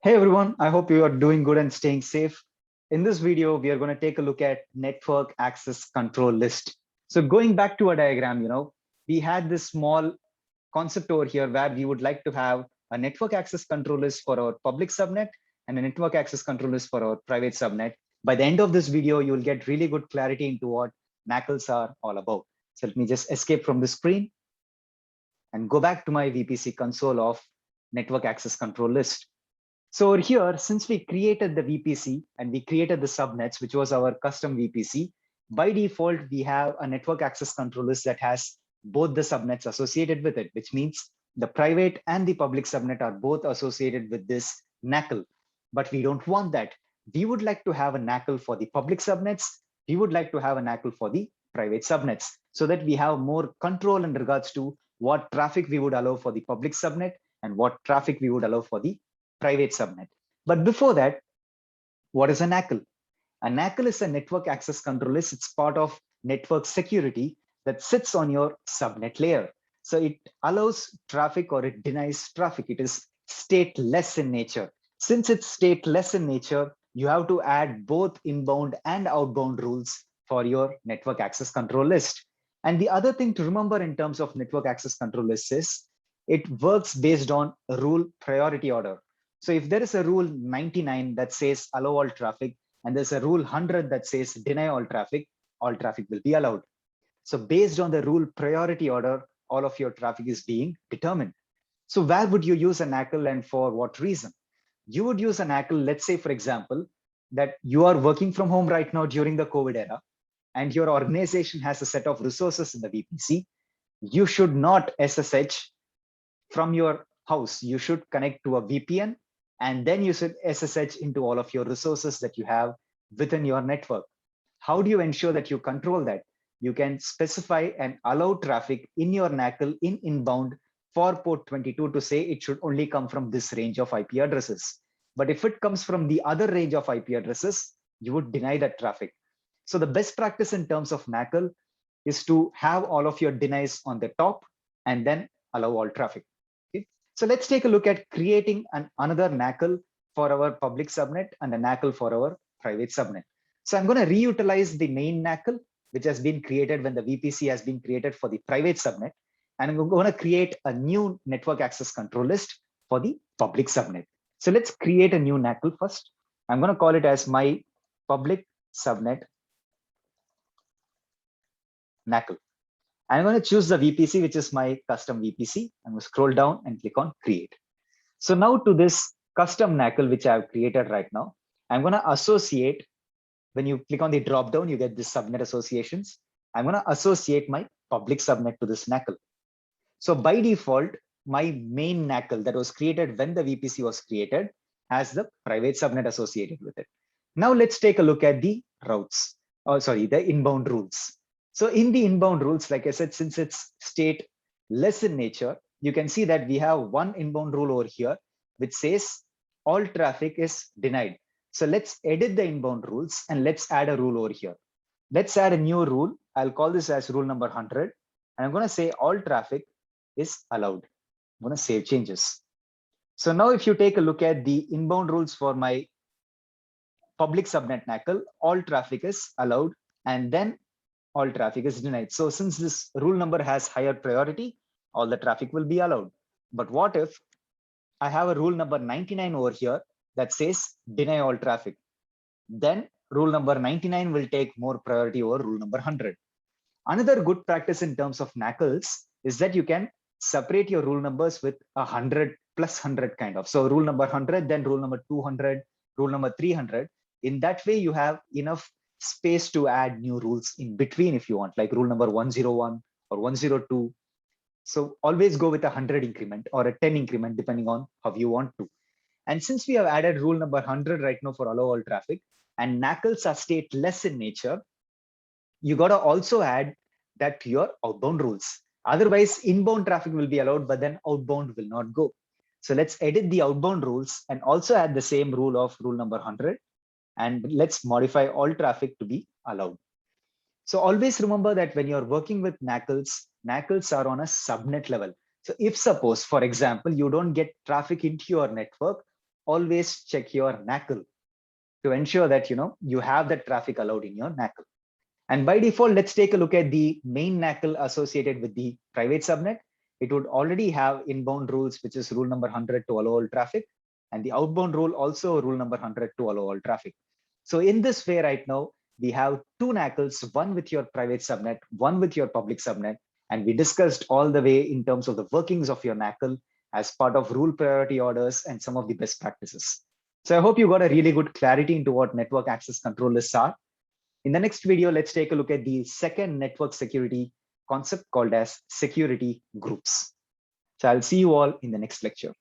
Hey everyone, I hope you are doing good and staying safe. In this video, we are going to take a look at network access control list. So going back to a diagram, we had this small concept over here where we would like to have a network access control list for our public subnet and a network access control list for our private subnet. By the end of this video, you will get really good clarity into what NACLs are all about. So let me just escape from the screen and go back to my VPC console of network access control list. So over here, since we created the VPC and we created the subnets, which was our custom VPC, by default, we have a network access control list that has both the subnets associated with it, which means the private and the public subnet are both associated with this NACL. But we don't want that. We would like to have a NACL for the public subnets. We would like to have a NACL for the private subnets so that we have more control in regards to what traffic we would allow for the public subnet and what traffic we would allow for the private subnet. But before that, what is a NACL? A NACL is a network access control list. It's part of network security that sits on your subnet layer. So it allows traffic or it denies traffic. It is stateless in nature. Since it's stateless in nature, you have to add both inbound and outbound rules for your network access control list. And the other thing to remember in terms of network access control list is it works based on a rule priority order. So if there is a rule 99 that says allow all traffic, and there's a rule 100 that says deny all traffic will be allowed. So based on the rule priority order, all of your traffic is being determined. So where would you use an NACL and for what reason? You would use an NACL, let's say, for example, that you are working from home right now during the COVID era, and your organization has a set of resources in the VPC. You should not SSH from your house. You should connect to a VPN and then you should SSH into all of your resources that you have within your network. How do you ensure that you control that? You can specify and allow traffic in your NACL in inbound for port 22 to say it should only come from this range of IP addresses. But if it comes from the other range of IP addresses, you would deny that traffic. So the best practice in terms of NACL is to have all of your denies on the top and then allow all traffic. So let's take a look at creating another NACL for our public subnet and a NACL for our private subnet. So I'm going to reutilize the main NACL, which has been created when the VPC has been created for the private subnet. And I'm going to create a new network access control list for the public subnet. So let's create a new NACL first. I'm going to call it as my public subnet NACL. I'm going to choose the VPC, which is my custom VPC. I'm going to scroll down and click on create. So now to this custom NACL, which I've created right now, I'm going to associate, when you click on the drop down, you get this subnet associations. I'm going to associate my public subnet to this NACL. So by default, my main NACL that was created when the VPC was created has the private subnet associated with it. Now let's take a look at the routes, the inbound rules. So in the inbound rules, like I said, since it's stateless in nature, you can see that we have one inbound rule over here, which says all traffic is denied. So let's edit the inbound rules and let's add a rule over here. Let's add a new rule. I'll call this as rule number 100. And I'm going to say all traffic is allowed. I'm going to save changes. So now if you take a look at the inbound rules for my public subnet NACL, all traffic is allowed and then all traffic is denied. So since this rule number has higher priority, all the traffic will be allowed. But what if I have a rule number 99 over here that says deny all traffic? Then rule number 99 will take more priority over rule number 100. Another good practice in terms of NACLs is that you can separate your rule numbers with 100 plus 100 kind of. So rule number 100, then rule number 200, rule number 300. In that way, you have enough space to add new rules in between if you want, like rule number 101 or 102. So always go with a 100 increment or a 10 increment, depending on how you want to. And since we have added rule number 100 right now for allow all traffic, and NACLs are stateless in nature, you got to also add that to your outbound rules. Otherwise, inbound traffic will be allowed, but then outbound will not go. So let's edit the outbound rules and also add the same rule of rule number 100. And let's modify all traffic to be allowed. So always remember that when you're working with NACLs, NACLs are on a subnet level. So if suppose, for example, you don't get traffic into your network always check your NACL to ensure that you have that traffic allowed in your NACL. And by default, let's take a look at the main NACL associated with the private subnet. It would already have inbound rules, which is rule number 100 to allow all traffic, and the outbound rule also rule number 100 to allow all traffic. So in this way right now, we have two NACLs, one with your private subnet, one with your public subnet. And we discussed all the way in terms of the workings of your NACL as part of rule priority orders and some of the best practices. So I hope you got a really good clarity into what network access control lists are. In the next video, let's take a look at the second network security concept called as security groups. So I'll see you all in the next lecture.